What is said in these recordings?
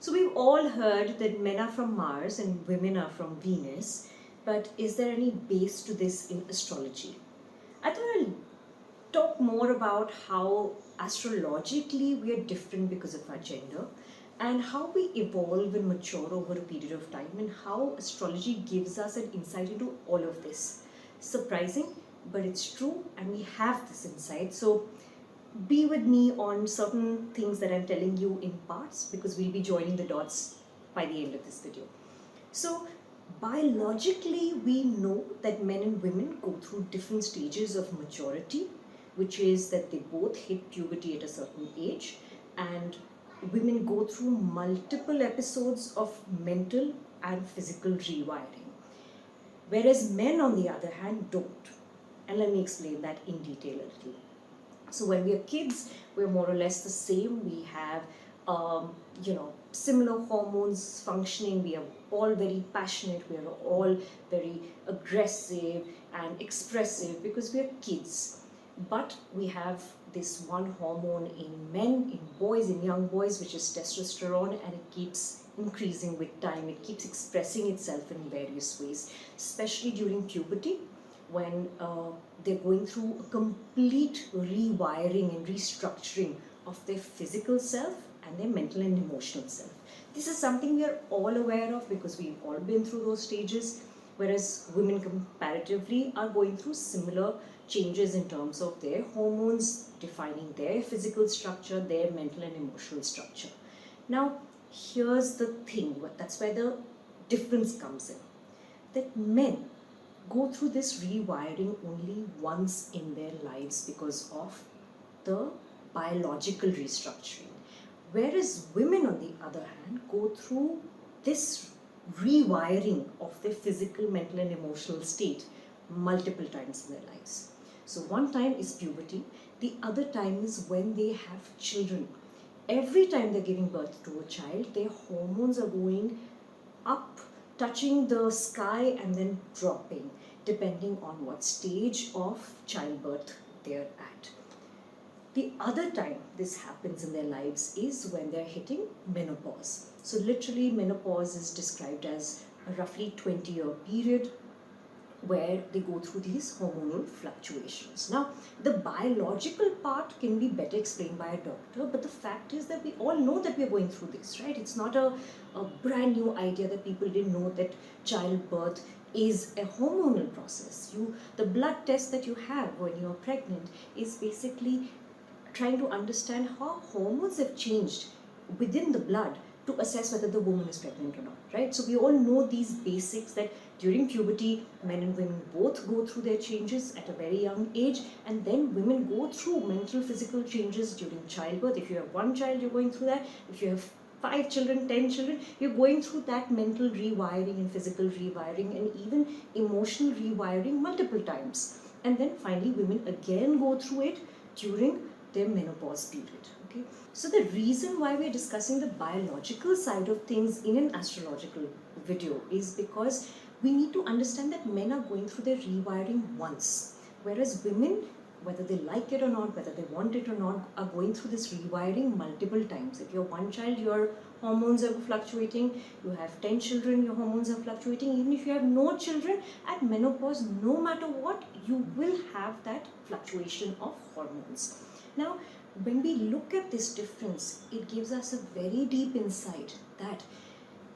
So we've all heard that men are from Mars and women are from Venus, but is there any base to this in astrology? I thought I'll talk more about how astrologically we are different because of our gender and how we evolve and mature over a period of time and how astrology gives us an insight into all of this. Surprising, but it's true and we have this insight. So be with me on certain things that I'm telling you in parts because we'll be joining the dots by the end of this video. So biologically, we know that men and women go through different stages of maturity, which is that they both hit puberty at a certain age, and women go through multiple episodes of mental and physical rewiring, whereas men, on the other hand, don't. And let me explain that in detail a little. So when we are kids, we're more or less the same. We have, similar hormones functioning. We are all very passionate. We are all very aggressive and expressive because we are kids. But we have this one hormone in men, in boys, in young boys, which is testosterone, and it keeps increasing with time. It keeps expressing itself in various ways, especially during puberty, when they're going through a complete rewiring and restructuring of their physical self and their mental and emotional self. This is something we are all aware of because we've all been through those stages, whereas women comparatively are going through similar changes in terms of their hormones defining their physical structure, their mental and emotional structure. Now, here's the thing, that's where the difference comes in, that men go through this rewiring only once in their lives because of the biological restructuring. Whereas women, on the other hand, go through this rewiring of their physical, mental, and emotional state multiple times in their lives. So one time is puberty, the other time is when they have children. Every time they're giving birth to a child, their hormones are going up, touching the sky and then dropping, depending on what stage of childbirth they're at. The other time this happens in their lives is when they're hitting menopause. So literally menopause is described as a roughly 20-year period where they go through these hormonal fluctuations. Now, the biological part can be better explained by a doctor, but the fact is that we all know that we're going through this, right? It's not a brand new idea that people didn't know that childbirth is a hormonal process. The blood test that you have when you're pregnant is basically trying to understand how hormones have changed within the blood to assess whether the woman is pregnant or not, right? So we all know these basics that during puberty, men and women both go through their changes at a very young age, and then women go through mental, physical changes during childbirth. If you have one child, you're going through that. If you have 5 children, 10 children, you're going through that mental rewiring and physical rewiring and even emotional rewiring multiple times. And then finally, women again go through it during their menopause period. Okay, so the reason why we're discussing the biological side of things in an astrological video is because we need to understand that men are going through their rewiring once, whereas women, whether they like it or not, whether they want it or not, are going through this rewiring multiple times. If you're one child, your hormones are fluctuating. You have 10 children, your hormones are fluctuating. Even if you have no children, at menopause, no matter what, you will have that fluctuation of hormones. Now, when we look at this difference, it gives us a very deep insight that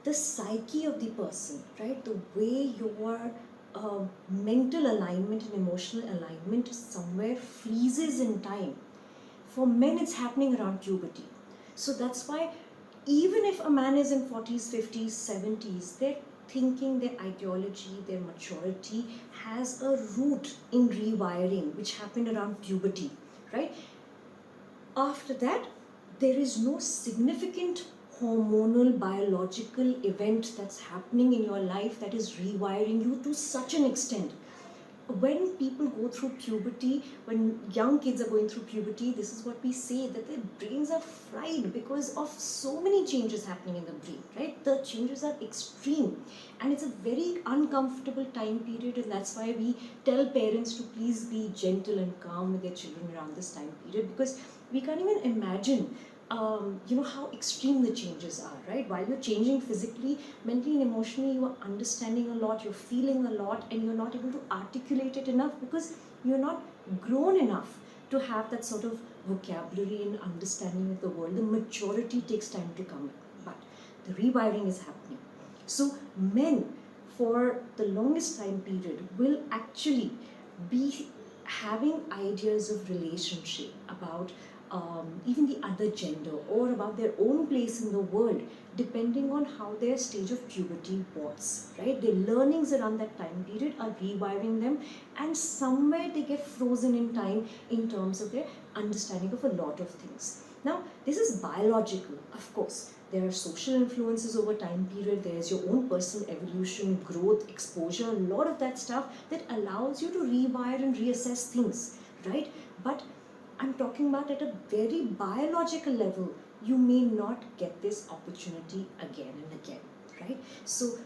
the psyche of the person, right, the way your mental alignment and emotional alignment somewhere freezes in time. For men, it's happening around puberty. So that's why even if a man is in 40s, 50s, 70s, their thinking, their ideology, their maturity has a root in rewiring, which happened around puberty, right? After that, there is no significant hormonal biological event that's happening in your life that is rewiring you to such an extent. When people go through puberty, when young kids are going through puberty, this is what we say, that their brains are fried because of so many changes happening in the brain, right? The changes are extreme and it's a very uncomfortable time period, and that's why we tell parents to please be gentle and calm with their children around this time period, because we can't even imagine you know how extreme the changes are, right? While you're changing physically, mentally and emotionally, you are understanding a lot, you're feeling a lot, and you're not able to articulate it enough because you're not grown enough to have that sort of vocabulary and understanding of the world. The maturity takes time to come, but the rewiring is happening. So men, for the longest time period, will actually be having ideas of relationship, about even the other gender, or about their own place in the world, depending on how their stage of puberty was, right? Their learnings around that time period are rewiring them, and somewhere they get frozen in time in terms of their understanding of a lot of things. Now, this is biological, of course. There are social influences over time period, there's your own personal evolution, growth, exposure, a lot of that stuff that allows you to rewire and reassess things, right? But I'm talking about at a very biological level, you may not get this opportunity again and again, right? So,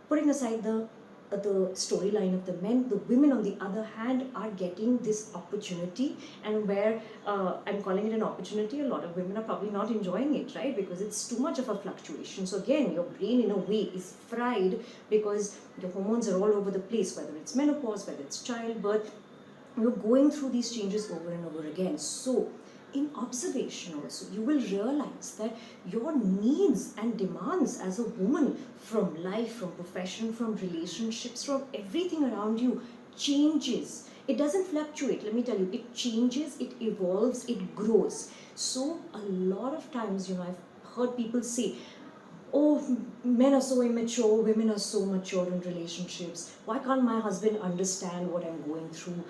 putting aside the storyline of the men, the women on the other hand are getting this opportunity, and where I'm calling it an opportunity, a lot of women are probably not enjoying it, right? Because it's too much of a fluctuation. So again, your brain in a way is fried because your hormones are all over the place, whether it's menopause, whether it's childbirth, you're going through these changes over and over again. So in observation also, you will realize that your needs and demands as a woman, from life, from profession, from relationships, from everything around you, changes. It doesn't fluctuate, let me tell you, it changes, it evolves, it grows. So a lot of times, you know, I've heard people say, oh, men are so immature, women are so mature in relationships. Why can't my husband understand what I'm going through?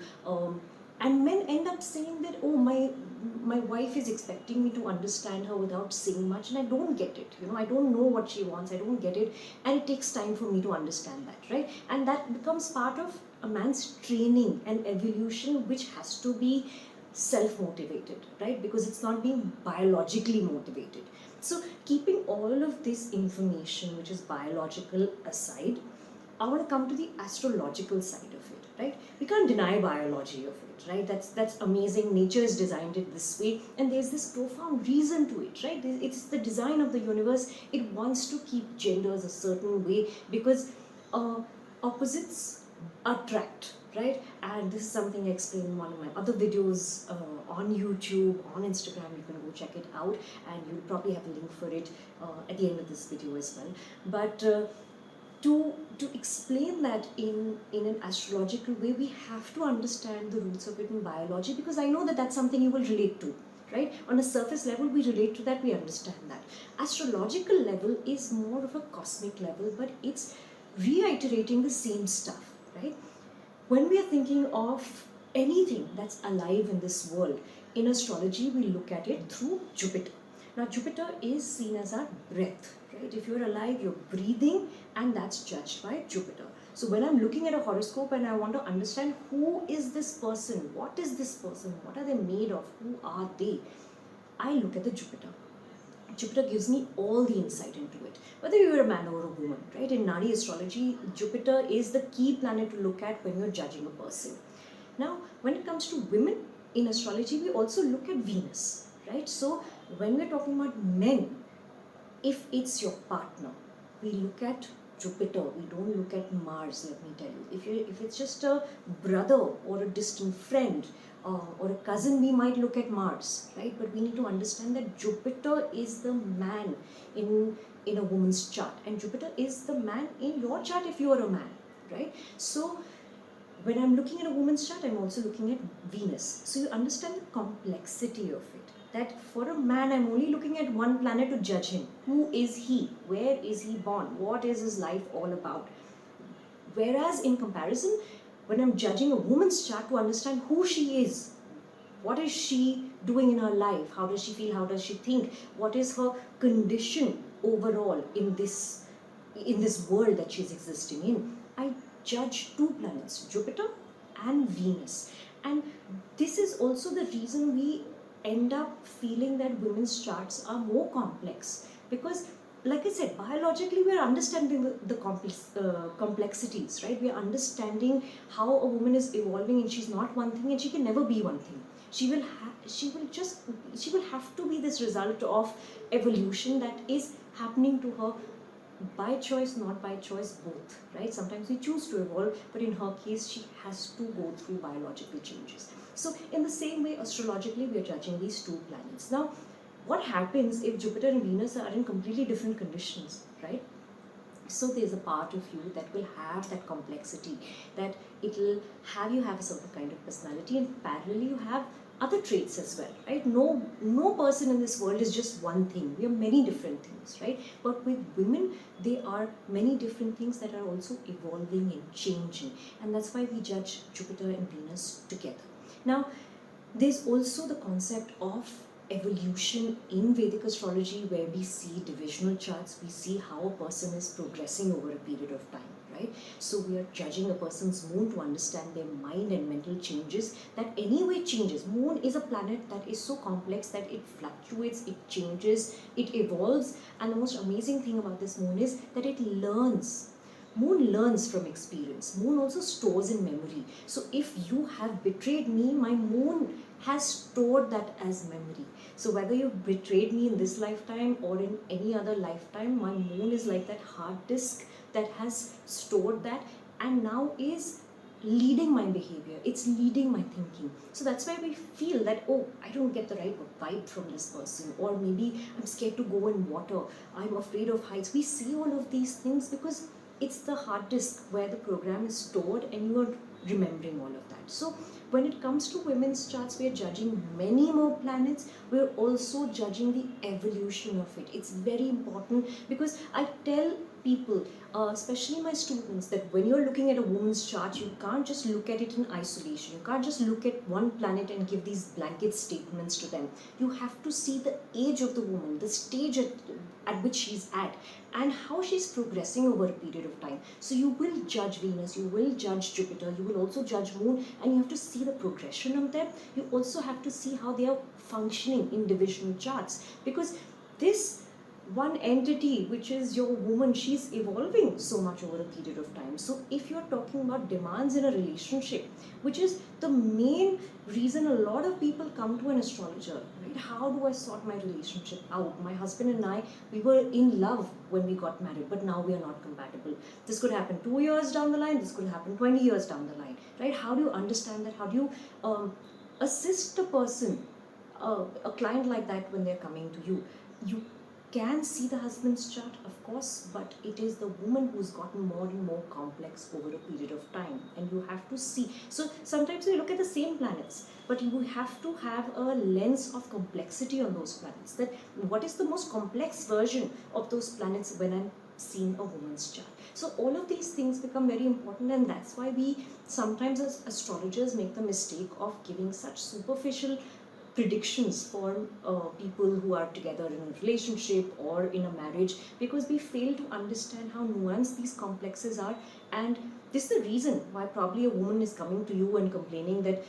And men end up saying that, oh, my wife is expecting me to understand her without saying much, and I don't get it. You know, I don't know what she wants, I don't get it, and it takes time for me to understand that, right? And that becomes part of a man's training and evolution, which has to be self-motivated, right? Because it's not being biologically motivated. So keeping all of this information, which is biological, aside, I want to come to the astrological side of it, right? We can't deny biology of it, right? That's amazing. Nature has designed it this way, and there's this profound reason to it, right? It's the design of the universe. It wants to keep genders a certain way because opposites attract, right? And this is something I explained in one of my other videos on YouTube, on Instagram. You can go check it out, and you'll probably have a link for it at the end of this video as well. But to explain that in an astrological way, we have to understand the roots of it in biology, because I know that that's something you will relate to, right? On a surface level, we relate to that, we understand that. Astrological level is more of a cosmic level, but it's reiterating the same stuff, right? When we are thinking of anything that's alive in this world, in astrology, we look at it through Jupiter. Now, Jupiter is seen as our breath, right? If you're alive, you're breathing, and that's judged by Jupiter. So when I'm looking at a horoscope and I want to understand who is this person, what is this person, what are they made of, who are they, I look at the Jupiter. Jupiter gives me all the insight into it, whether you're a man or a woman, right? In Nadi astrology, Jupiter is the key planet to look at when you're judging a person. Now, when it comes to women in astrology, we also look at Venus, right? So when we're talking about men, if it's your partner, we look at Jupiter, we don't look at Mars, let me tell you. If it's just a brother or a distant friend, or a cousin, we might look at Mars, right? But we need to understand that Jupiter is the man in a woman's chart, and Jupiter is the man in your chart if you are a man, right? So when I'm looking at a woman's chart, I'm also looking at Venus. So you understand the complexity of it. That for a man, I'm only looking at one planet to judge him. Who is he? Where is he born? What is his life all about? Whereas in comparison, when I'm judging a woman's chart, to understand who she is, what is she doing in her life, how does she feel, how does she think, what is her condition overall in this world that she's existing in, I judge two planets, Jupiter and Venus. And this is also the reason we end up feeling that women's charts are more complex, because like I said, biologically we are understanding the complexities, right? We are understanding how a woman is evolving, and she's not one thing and she can never be one thing. she will have to be this result of evolution that is happening to her by choice, not by choice, both, right? Sometimes we choose to evolve, but in her case, she has to go through biological changes. So in the same way, astrologically, we are judging these two planets. Now, what happens if Jupiter and Venus are in completely different conditions, right? So there's a part of you that will have that complexity, that it will have you have a certain kind of personality, and parallelly you have other traits as well, right? No person in this world is just one thing. We are many different things, right? But with women, they are many different things that are also evolving and changing, and that's why we judge Jupiter and Venus together. Now, there's also the concept of evolution in Vedic astrology, where we see divisional charts, we see how a person is progressing over a period of time, right? So we are judging a person's moon to understand their mind and mental changes that anyway changes. Moon is a planet that is so complex that it fluctuates, it changes, it evolves, and the most amazing thing about this moon is that it learns. Moon learns from experience. Moon also stores in memory. So if you have betrayed me, my moon has stored that as memory. So whether you betrayed me in this lifetime or in any other lifetime, my moon is like that hard disk that has stored that and now is leading my behavior. It's leading my thinking. So that's why we feel that, oh, I don't get the right vibe from this person, or maybe I'm scared to go in water, I'm afraid of heights. We see all of these things because it's the hard disk where the program is stored and you are remembering all of that. So when it comes to women's charts, we are judging many more planets. We're also judging the evolution of it. It's very important because I tell people, especially my students, that when you're looking at a woman's chart, you can't just look at it in isolation. You can't just look at one planet and give these blanket statements to them. You have to see the age of the woman, the stage at which she's at, and how she's progressing over a period of time. So you will judge Venus, you will judge Jupiter, you will also judge Moon, and you have to see the progression of them. You also have to see how they are functioning in divisional charts, because this one entity, which is your woman, she's evolving so much over a period of time. So if you're talking about demands in a relationship, which is the main reason a lot of people come to an astrologer, right? How do I sort my relationship out? My husband and I, we were in love when we got married, but now we are not compatible. This could happen 2 years down the line, this could happen 20 years down the line, right? How do you understand that? How do you assist a person, a client like that, when they're coming to you? You can see the husband's chart, of course, but it is the woman who's gotten more and more complex over a period of time, and you have to see. So sometimes we look at the same planets, but you have to have a lens of complexity on those planets, that what is the most complex version of those planets when I'm seeing a woman's chart. So all of these things become very important, and that's why we sometimes as astrologers make the mistake of giving such superficial predictions for people who are together in a relationship or in a marriage, because we fail to understand how nuanced these complexes are. And this is the reason why probably a woman is coming to you and complaining that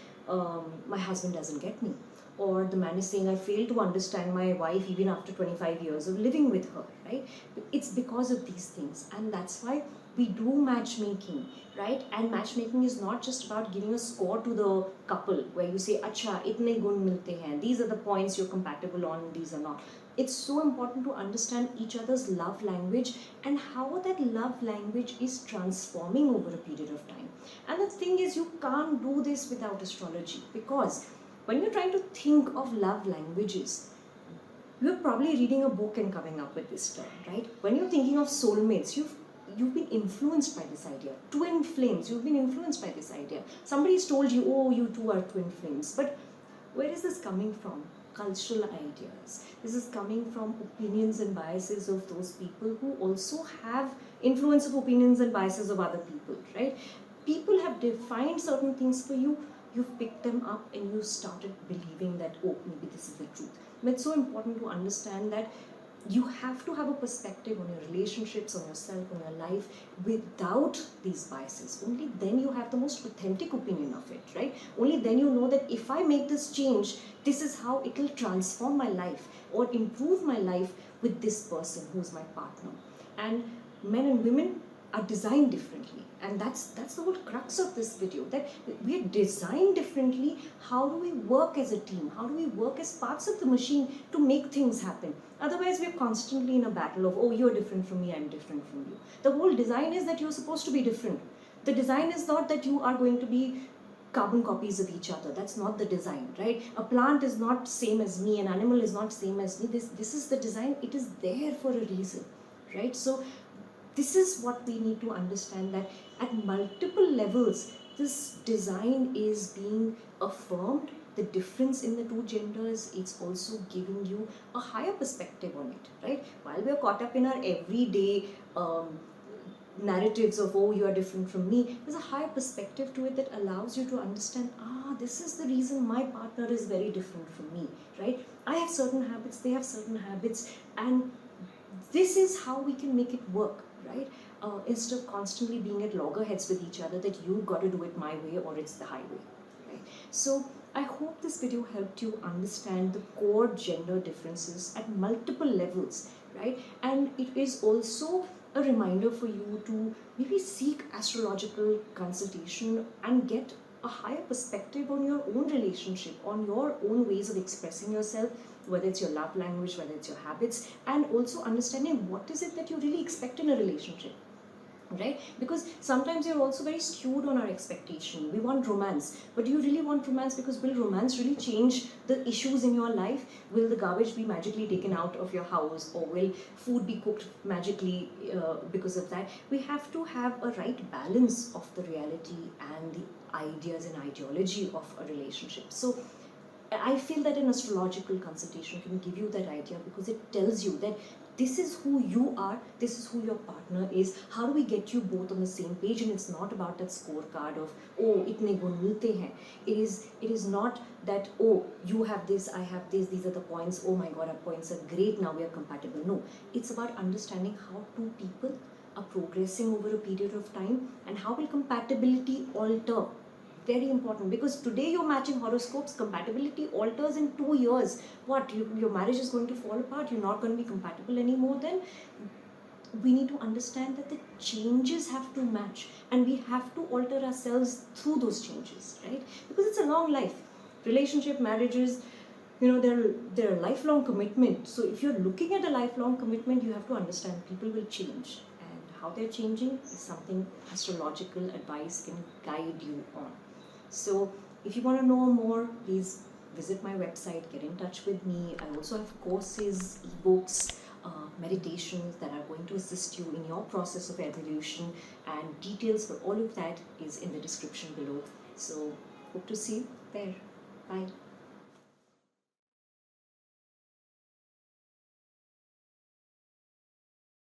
my husband doesn't get me, or the man is saying, I fail to understand my wife even after 25 years of living with her, right? It's because of these things, and that's why we do matchmaking, right? And matchmaking is not just about giving a score to the couple where you say, acha, itne gun milte hain, these are the points you're compatible on, these are not. It's so important to understand each other's love language and how that love language is transforming over a period of time. And the thing is, you can't do this without astrology, because when you're trying to think of love languages, you're probably reading a book and coming up with this term, right? When you're thinking of soulmates, you've been influenced by this idea. Twin flames, you've been influenced by this idea. Somebody's told you, oh, you two are twin flames. But where is this coming from? Cultural ideas. This is coming from opinions and biases of those people who also have influence of opinions and biases of other people, right? People have defined certain things for you, you've picked them up and you started believing that, oh, maybe this is the truth. But it's so important to understand that you have to have a perspective on your relationships, on yourself, on your life, without these biases. Only then you have the most authentic opinion of it, right? Only then you know that if I make this change, this is how it will transform my life or improve my life with this person who's my partner. And men and women, are designed differently, and that's the whole crux of this video, that we are designed differently. How do we work as a team? How do we work as parts of the machine to make things happen? Otherwise we're constantly in a battle of, oh, you're different from me, I'm different from you. The whole design is that you're supposed to be different. The design is not that you are going to be carbon copies of each other. That's not the design, right? A plant is not same as me, an animal is not same as me. This is the design. It is there for a reason, right? So this is what we need to understand, that at multiple levels this design is being affirmed. The difference in the two genders, it's also giving you a higher perspective on it, right? While we are caught up in our everyday narratives of, oh, you are different from me, there's a higher perspective to it that allows you to understand, this is the reason my partner is very different from me, right? I have certain habits, they have certain habits, and this is how we can make it work, right? Instead of constantly being at loggerheads with each other, that you've got to do it my way or it's the highway, right? So I hope this video helped you understand the core gender differences at multiple levels, right? And it is also a reminder for you to maybe seek astrological consultation and get a higher perspective on your own relationship, on your own ways of expressing yourself, whether it's your love language, whether it's your habits, and also understanding what is it that you really expect in a relationship, right? Because sometimes you're also very skewed on our expectation. We want romance, but do you really want romance? Because will romance really change the issues in your life? Will the garbage be magically taken out of your house, or will food be cooked magically because of that? We have to have a right balance of the reality and the ideas and ideology of a relationship. So I feel that an astrological consultation can give you that idea, because it tells you that this is who you are, this is who your partner is, how do we get you both on the same page? And it's not about that scorecard of, oh, itne gun milte hain. It is not that, oh, you have this, I have this, these are the points, oh my god, our points are great, now we are compatible. No, it's about understanding how two people are progressing over a period of time, and how will compatibility alter. Very important, because today you're matching horoscopes, compatibility alters in 2 years. What, your marriage is going to fall apart, you're not going to be compatible anymore? Then we need to understand that the changes have to match, and we have to alter ourselves through those changes, right? Because it's a long life. Relationship, marriages, they're a lifelong commitment. So if you're looking at a lifelong commitment, you have to understand people will change, and how they're changing is something astrological advice can guide you on. So if you want to know more, please visit my website, get in touch with me. I also have courses, ebooks, meditations that are going to assist you in your process of evolution, and details for all of that is in the description below. So hope to see you there. Bye.